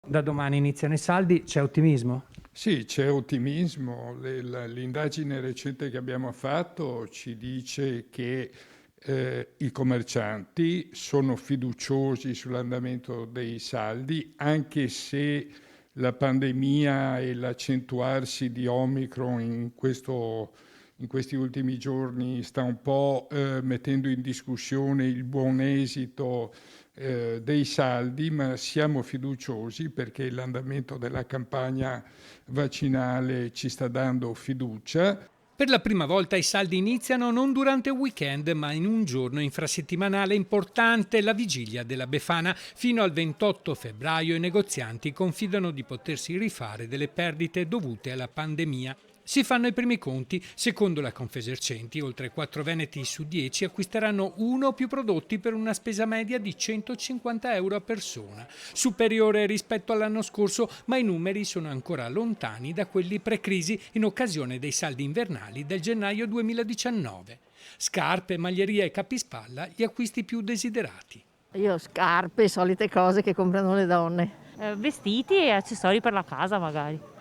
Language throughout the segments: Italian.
Da domani iniziano i saldi, c'è ottimismo? Sì, c'è ottimismo. L'indagine recente che abbiamo fatto ci dice che i commercianti sono fiduciosi sull'andamento dei saldi, anche se la pandemia e l'accentuarsi di Omicron in questi ultimi giorni sta un po' mettendo in discussione il buon esito dei saldi, ma siamo fiduciosi perché l'andamento della campagna vaccinale ci sta dando fiducia. Per la prima volta i saldi iniziano non durante il weekend, ma in un giorno infrasettimanale importante, la vigilia della Befana. Fino al 28 febbraio i negozianti confidano di potersi rifare delle perdite dovute alla pandemia. Si fanno i primi conti. Secondo la Confesercenti, oltre 4 veneti su 10 acquisteranno uno o più prodotti per una spesa media di 150 euro a persona, superiore rispetto all'anno scorso, ma i numeri sono ancora lontani da quelli pre-crisi in occasione dei saldi invernali del gennaio 2019. Scarpe, maglieria e capispalla, gli acquisti più desiderati. Io scarpe, solite cose che comprano le donne. Vestiti e accessori per la casa magari.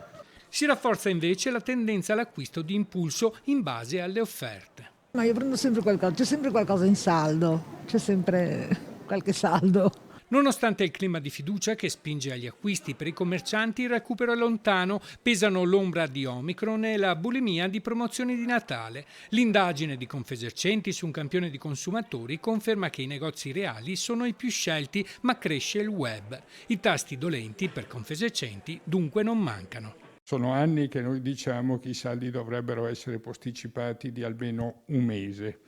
Si rafforza invece la tendenza all'acquisto di impulso in base alle offerte. Ma io prendo sempre qualcosa, c'è sempre qualcosa in saldo, c'è sempre qualche saldo. Nonostante il clima di fiducia che spinge agli acquisti per i commercianti, il recupero è lontano, pesano l'ombra di Omicron e la bulimia di promozioni di Natale. L'indagine di Confesercenti su un campione di consumatori conferma che i negozi reali sono i più scelti, ma cresce il web. I tasti dolenti per Confesercenti dunque non mancano. Sono anni che noi diciamo che i saldi dovrebbero essere posticipati di almeno un mese.